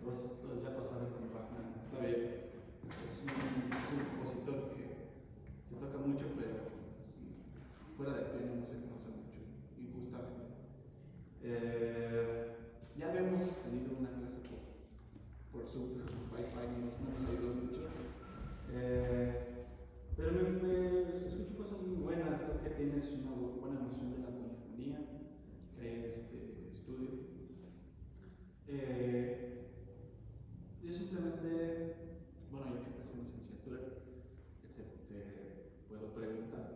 Todos ya pasaron con Bachman. Está bien. Es un compositor que se toca mucho, pero fuera del piano no se conoce mucho, injustamente. Ya habíamos tenido una clase por Zoom, pero Wi-Fi no nos ayudó mucho. Pero me escucho cosas muy buenas. Creo que tienes una buena noción de la polifonía que hay en este estudio. Yo simplemente, bueno, ya que estás en licenciatura, te puedo preguntar,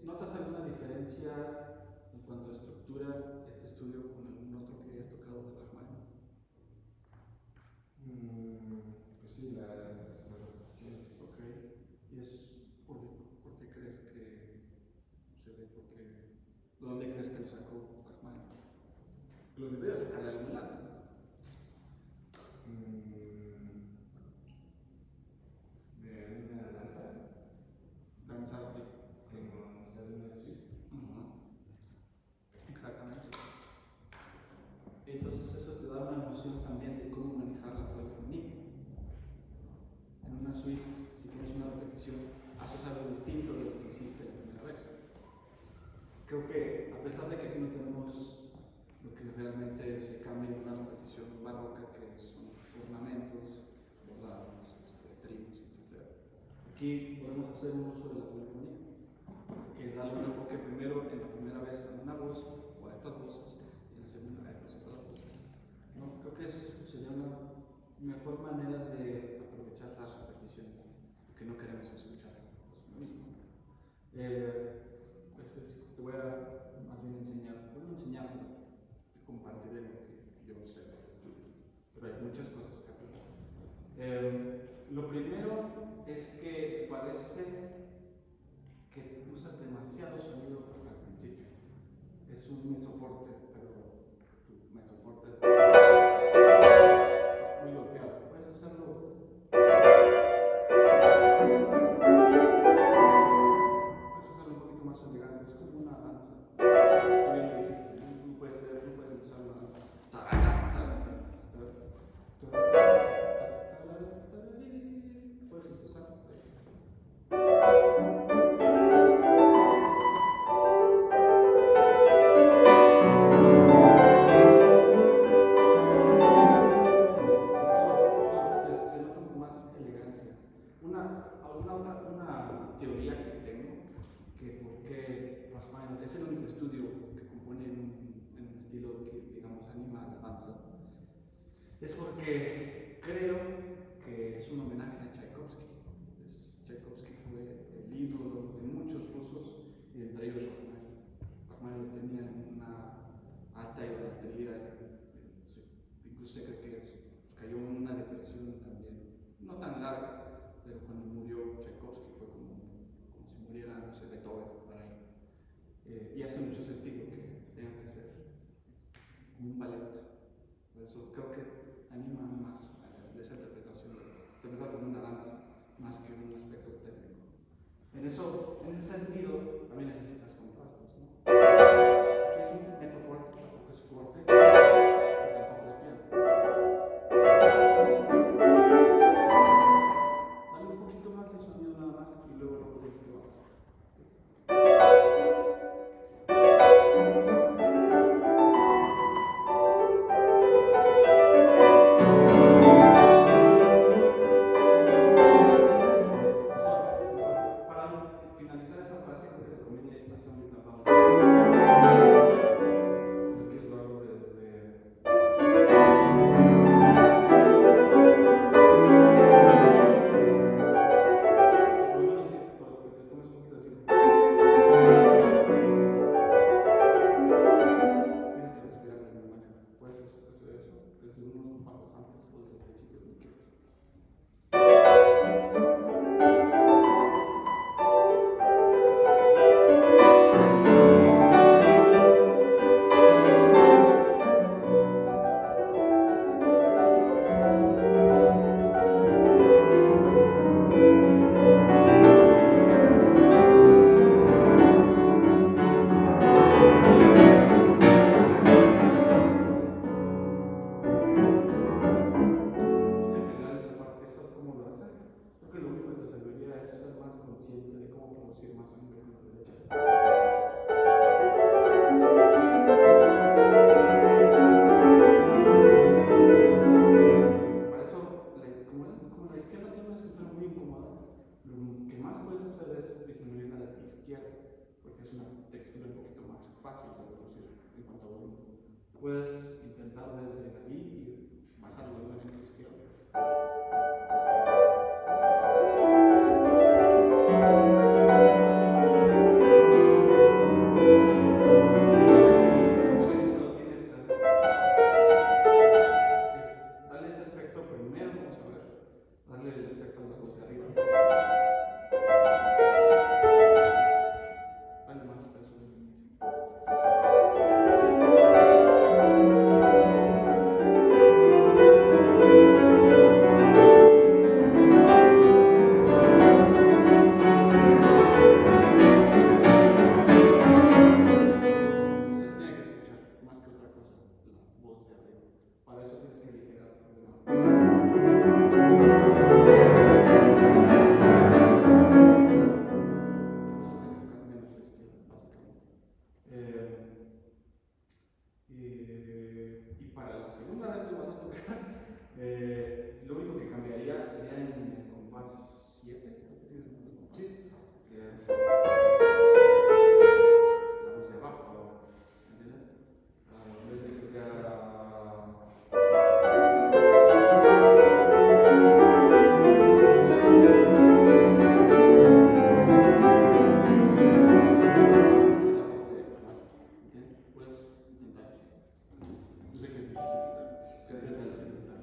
¿notas alguna diferencia en cuanto a estructura este estudio con algún otro que hayas tocado de Rachmaninoff? Pues sí, las repeticiones. Ok. ¿Y es por qué crees que se ve? ¿Dónde crees que lo sacó Rachmaninoff? Lo debería sacar de algún lado, ¿no? De una danza. Danza de... Como está de una suite. Exactamente. Entonces eso te da una noción también de cómo manejar la polifonía. En una suite, si tienes una repetición, haces algo distinto de lo que hiciste la primera vez. Creo que a pesar de que aquí no tenemos lo que realmente se cambia en una repetición barroca, que son ornamentos, bordados, tríos, etc. Aquí podemos hacer un uso de la polifonía, que es darle un enfoque primero en la primera vez a una voz o a estas voces y en la segunda a estas otras voces. ¿No? Creo que sería una mejor manera de aprovechar las repeticiones, porque no queremos escuchar lo mismo. Te voy a más bien enseñar, compartiré lo que yo sé de este estudio, pero hay muchas cosas que aprender. Lo primero es que parece que usas demasiado sonido al principio. Es un mezzoforte, pero tu mezzoforte está muy golpeado. Puedes hacerlo. Puedes hacerlo un poquito más elegante. Es como una danza. Tú bien lo dijiste, ¿no? No puedes empezar una danza. Puedes empezar. Una teoría que tengo, que por qué Rachmaninoff es el único estudio que compone en un estilo que, digamos, anima a la danza, es porque creo que es un homenaje a Tchaikovsky. Tchaikovsky fue el ídolo de muchos rusos y entre ellos Rachmaninoff. Rachmaninoff tenía una alta idolatría, incluso se cree que cayó en una depresión también, no tan larga, pero cuando murió Tchaikovsky fue como si muriera, no sé, Beethoven, por ahí. Y hace mucho sentido que tenga que ser como un ballet. Por eso creo que anima más esa interpretación, interpretarlo como una danza, más que un aspecto técnico. En ese sentido, también necesitas contrastes, ¿no? Aquí es un mezzoforte, tampoco es fuerte, pero tampoco es piano. Dale un poquito más de sonido nada más y luego lo puedes que bajar. Para finalizar esa frase, creo que te conviene hacer Y para la segunda vez que lo vas a tocar, lo único que cambiaría sería en el compás 7, creo que tienes un compás. Sí. La voz de abajo ahora, ¿entiendes? En vez de que sea. Puedes intentar así. Yo sé que es difícil, pero intentar.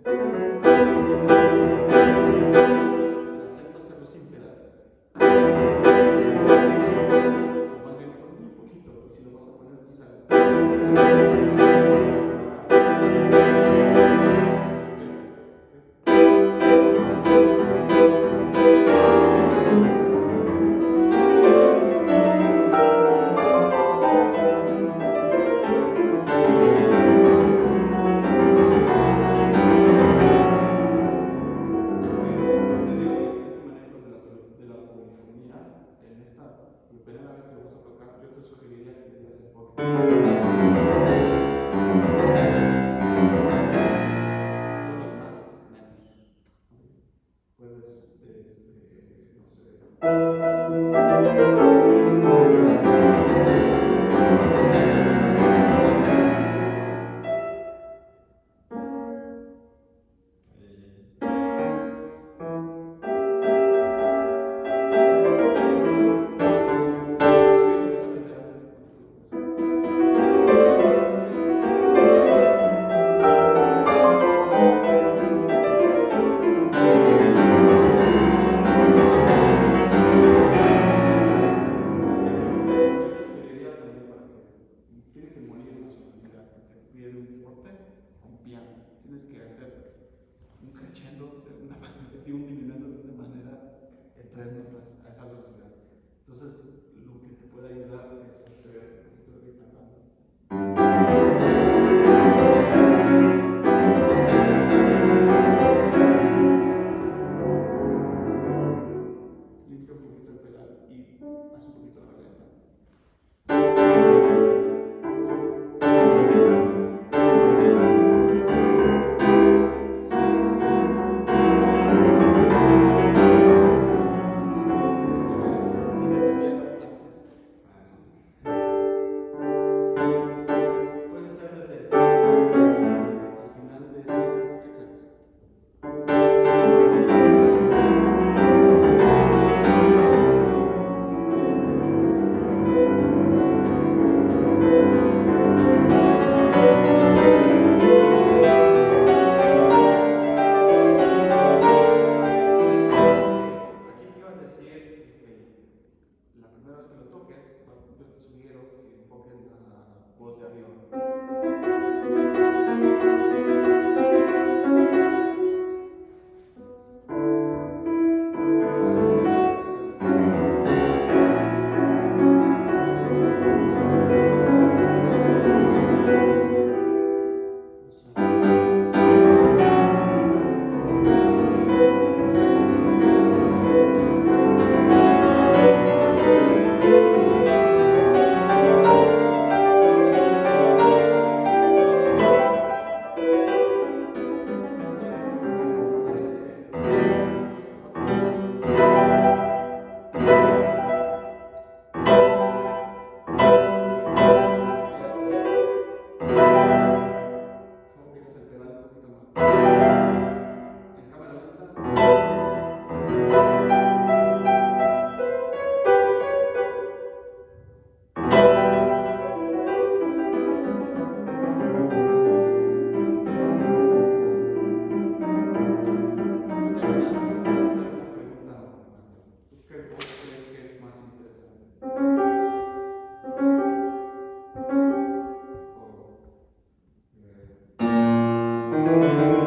El acento hacerlo sin pedal. O más bien por muy poquito, si lo vas a poner total. Primera vez que lo vas a tocar, yo te sugeriría que le dieras enfoque. Todo lo demás, menos. Puedes, no sé. Puedes empezar desde antes, no te preocupes. Yo te sugeriría también para que tiene que morir una sonoridad que te pide un forte a un piano. Tienes que hacer un crescendo de una manera y un diminuendo de una manera en 3 notas a esa velocidad. Entonces, lo que te puede ayudar es hacer un poquito de guitarra. Limpia un poquito el pedal y haz un poquito la garganta. Hiciste piano antes. Puedes hacer desde al final de ese. Exacto. Aquí te iba a decir que la primera vez que lo toques, yo te sugiero que enfoques la voz de arriba. Dejas el pedal un poquito más. En cámara lenta. Yo te hago una pregunta. ¿Tú qué voz crees que es más interesante? O,